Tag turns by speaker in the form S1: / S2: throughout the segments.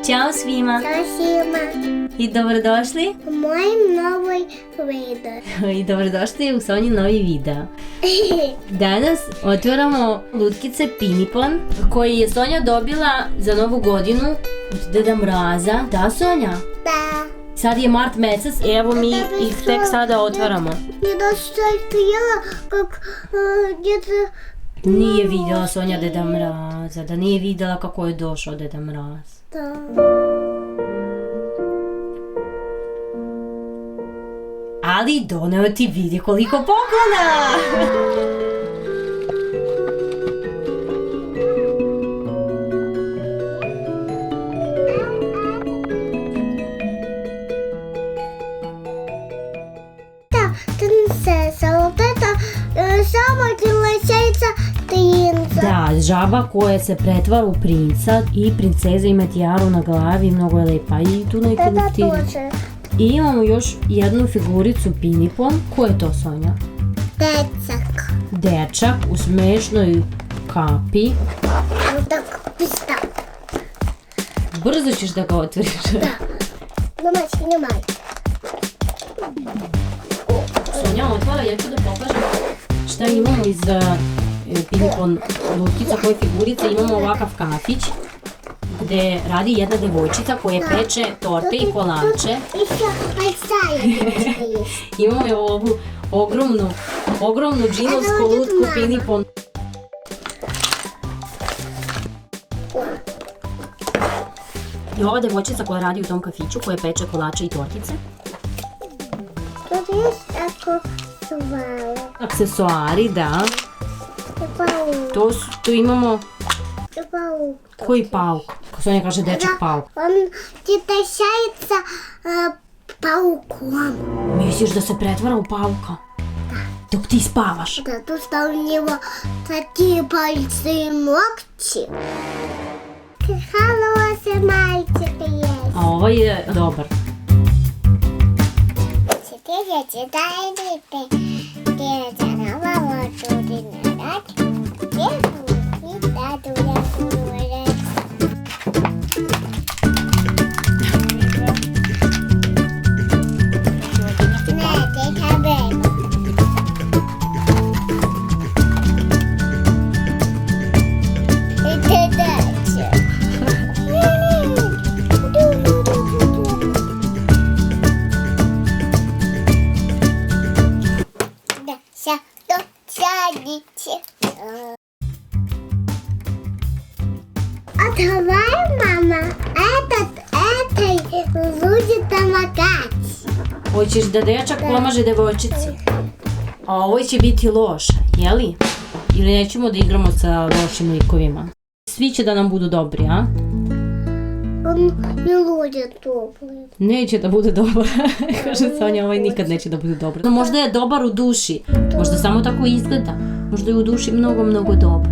S1: Ćao svima!
S2: Ćao svima!
S1: I dobrodošli
S2: U mojem novoj video.
S1: i dobrodošli u Sonjin novi video. Danas otvaramo lutkice Pinipon koje je Sonja dobila za Novu godinu od Deda Mraza. Da, Sonja?
S2: Da.
S1: Sad je mart mesec, evo mi ih tek sada otvaramo.
S2: Ja da sam stojala kako djeca...
S1: Nije vidjela Sonja Deda Mraza, da nije vidjela kako je došao Deda Mraz.
S2: Da.
S1: Ali doneo ti vidi koliko poklona!
S2: Princesa, вот это самая красавица принца.
S1: Da, žaba koja se pretvara u princa i princeza ima tijaru na glavi, mnogo je lepa i tu neki
S2: Это
S1: leptiri.
S2: тоже.
S1: I imamo još jednu figuricu Pinipon. Ko je to, Sonja?
S2: Децак.
S1: Dečak u smešnoj kapi.
S2: Вот так, пизда.
S1: Brzo ćeš da ga otvoriš.
S2: Да. Снимай, снимай.
S1: Sonja otvara, ja ću da pokažem šta imamo iz Pinipon lutkica koje figurice. Imamo ovakav kafić gde radi jedna devojčica koja peče torte i kolače.
S2: Еще большая есть.
S1: Imamo je ovu ogromnu džinovsku lutku Pinipon. I ova devojčica koja radi u tom kafiću koja peče kolače i tortice.
S2: Тут есть такой свал.
S1: Aksesuari, da.
S2: И паук.
S1: Tu imamo
S2: И паук.
S1: koji pauk. Sonja kaže dečak pauk.
S2: Он превращается пауком.
S1: Misliš da se pretvara u pauka? Dok ti spavaš.
S2: Да, тут стал у него такие пальцы и ногти. Хороший мальчик есть.
S1: A ovaj je dobar.
S2: Теперь я читаю липы. Я царапала туди нарать. Я не даду я говорить. Не, ты табей. Это дальше. Да, сядете. А давай, мама, этой будет помогать.
S1: Hoćeš da dečak pomaže devojčici. A ovo će biti loša, jeli? Ili nećemo da igramo sa lošim likovima? Svi će da nam budu dobri, a?
S2: Он не будет топлый.
S1: Neće da bude dobar. Kaže Sonja, ovaj nikad neće da bude dobar. No, možda je dobar u duši. Možda samo tako izgleda. Možda je u duši mnogo, mnogo dobar.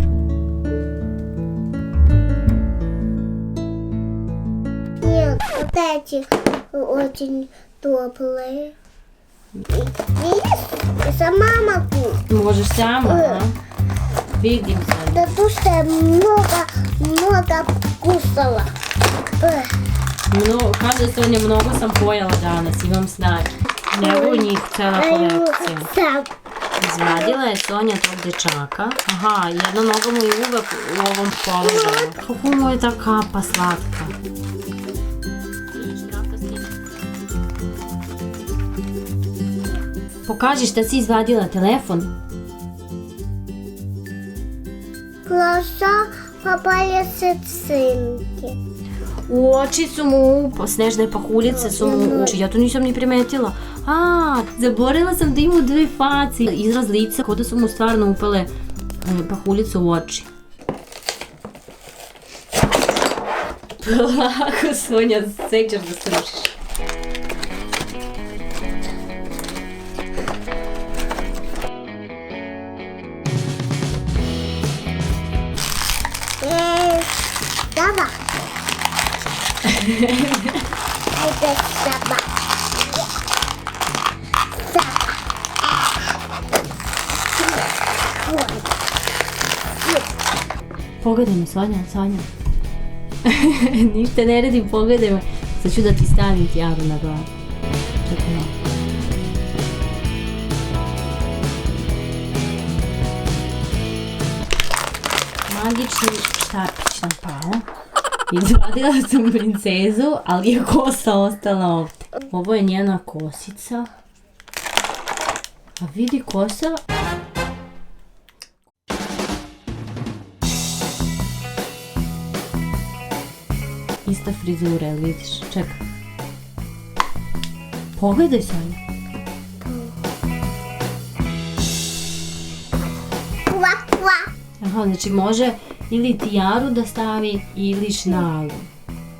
S2: Нет, вот эти очень топлые. Видишь? Я сама могу.
S1: Možeš sama, a? Vidim Sonja.
S2: Да то, что я много кусала.
S1: Kaže Sonja, mnogo sam pojela danas, imam snage. Evo njih cela kolekcija.
S2: Сам.
S1: Izvadila je Sonja tog dečaka. Aha, jedna noga mu je uvek u ovom položaju. Kako mu je ta kapa slatka. Pokaži šta si izvadila, telefon.
S2: Глаза попали сценки.
S1: U oči su mu, snežne pahuljice su mu u oči. Ja to nisam ni primetila. A, zaboravila sam da ima dve face. Izraz lica, kao da su mu stvarno upale pahuljice u oči. Polako, Sonja, sećaš da srušiš.
S2: Давай. Это собака.
S1: Pogledaj me, Sonja. Ništa ne radim, pogledaj me. Sad ću da ti stavim tijaru na glavu. Čekaj malo. Magični štapić nam pao. Izvadila sam princezu, ali je kosa ostala ovdje. Ovo je njena kosica. A vidi kosa. Ista frizura, jel vidiš? Čekaj. Pogledaj Sonja. Aha, znači može ili tijaru da stavi ili šnalu.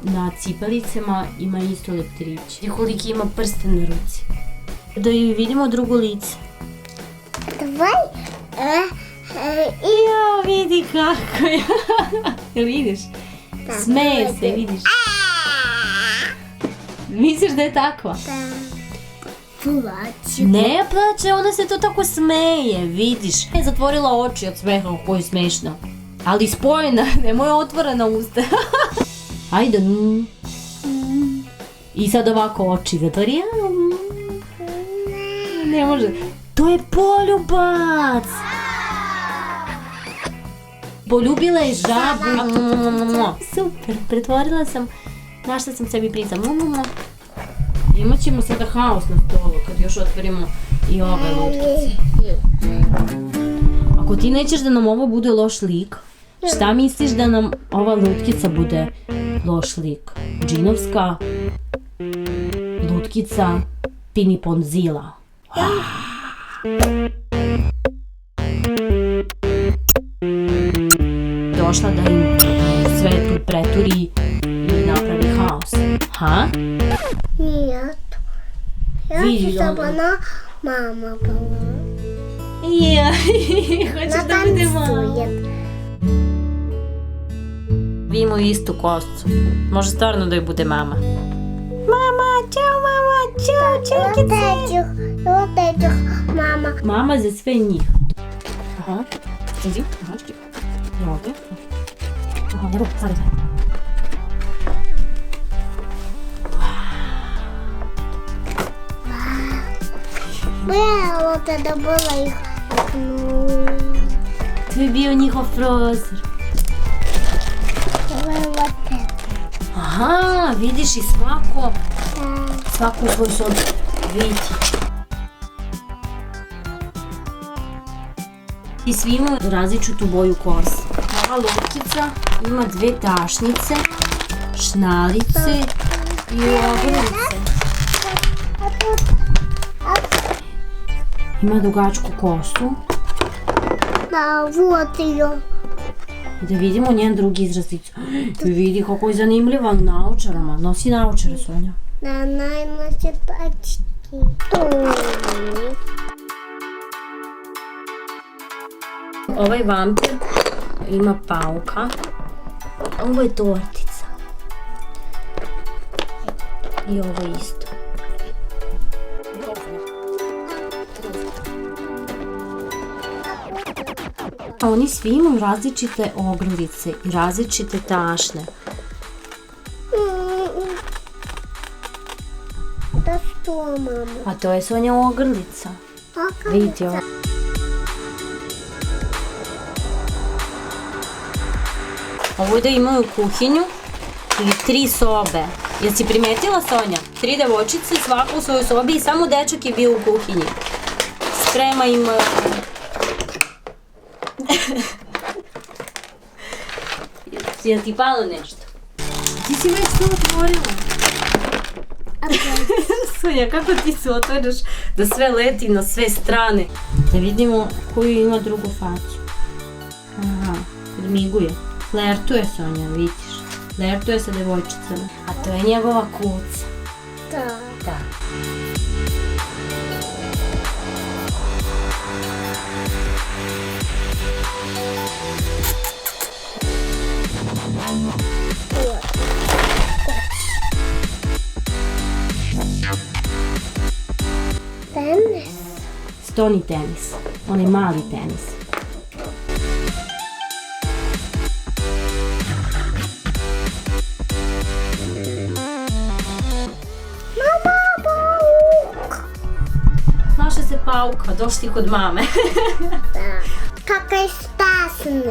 S1: Na cipelicama ima isto leptirić. I koliki ima prsten na ruci. Da ju vidimo drugo lice.
S2: Давай.
S1: Jo, vidi kako je. Jel vidiš? Smeje se, vidiš. Misliš da je takva?
S2: Плачу.
S1: Ne plače, ona se to tako smeje, vidiš. Je zatvorila oči od smeha, kako je smešno. Ali spojena, nemoj otvorena usta. Ajde. I sad ovako oči zatvori. Ne može. To je poljubac. Poljubila je žabu. Super, pretvorila sam. Našla sam sebi princa. Imat ćemo sada haos na stolu kad još otvorimo i ove lutkice. Ako ti nećeš da nam ovo bude loš lik, šta misliš da nam ova lutkica bude loš lik? Džinovska lutkica Piniponzila. Došla da im sve tu preturi i napravi haos. Ha?
S2: Нет. Я
S1: Видела.
S2: хочу, чтобы она мама была.
S1: Ja, hoćeš da bude mama.
S2: Танцует.
S1: Vi imaju istu kosu. Može stvarno da joj bude mama. Mama, čao mama, čao,
S2: Вот этих мама.
S1: Mama za sve njih. Aha. Izi, aha, čekaj. I ovdje. Aha, evo, sad.
S2: Вот это было их.
S1: To je bio njihov prozor.
S2: Давай вот это.
S1: Aha, vidiš i svaku svoj sobu. Vidi. I svi imaju različitu boju kose. Ova lutkica ima dve tašnice, šnalice i ogrlice. Ima dugačku kosu.
S2: Да, вот ее.
S1: Da vidimo njen drugi izrazicu. Vidi kako je zanimljiva u naočarama. Nosi naočare, Sonja.
S2: Да, она и носит очки.
S1: Ovaj vampir ima pauka. Ovo je tortica. I ovo isto. Oni svi imaju različite ogrlice i različite tašne.
S2: Это что, мама?
S1: A to je Sonja ogrlica. Vidi ovo. Ovdje imaju kuhinju i 3 sobe. Jesi primetila, Sonja? 3 devojčice, svaka u svojoj sobi i samo dečak je bio u kuhinji. Sprema im... Jel ti palo nešto? Ti si već to otvorila. Sonja, kako ti se otvoriš da sve leti na sve strane? Da vidimo koju ima drugu facu. Aha, miguje. Flertuje Sonja, vidiš. Flertuje sa devojčicama. A to je njegova kuca.
S2: Да.
S1: Da.
S2: Tenis.
S1: Stoni tenis. Onaj mali tenis. pauk, a došli kod mame.
S2: Da. Kakaj stasni.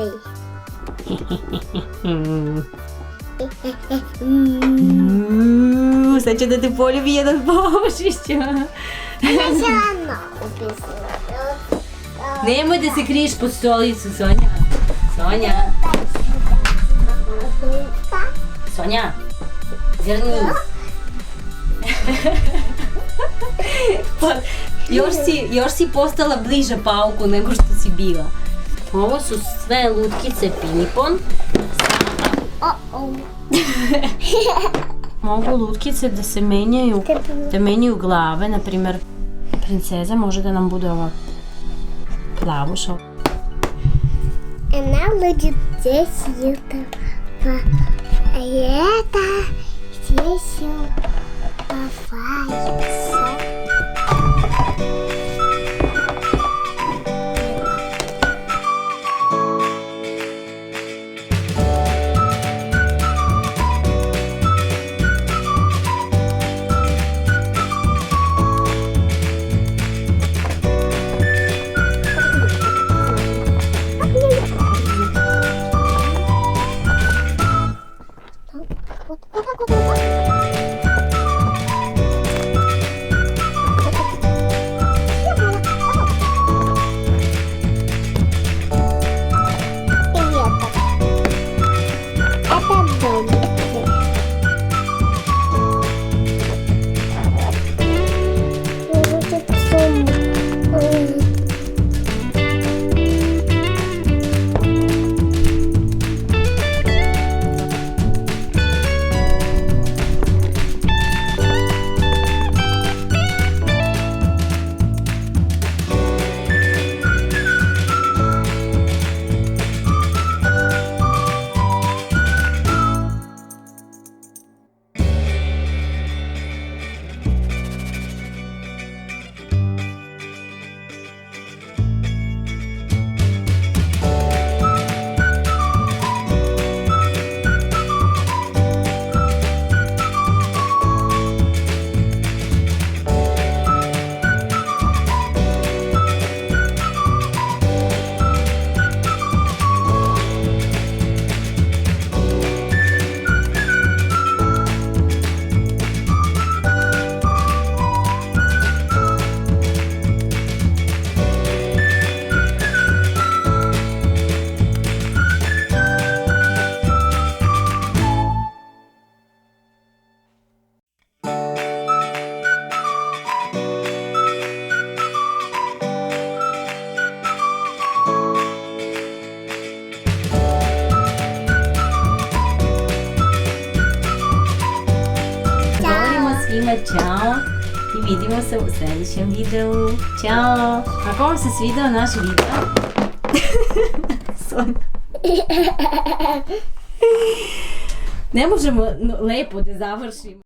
S1: Sad će da te poljubi jedan Božić.
S2: Rano upisala.
S1: Nemoj da se kriješ pod stolicu, Sonja. Sonja. Sonja. Zrni. Pa, još si postala bliža pauku nego što si bila. Ovo su sve lutkice Pinipon. Mogu lutkice da se menjaju glave, na primjer princeza može da nam bude ova plavuša.
S2: Она будет здесь это, а это здесь попается.
S1: Svima čao i vidimo se u sljedećem videu. Ćao! Ako vam se svidao naš video, Sonja, ne možemo lepo da završimo.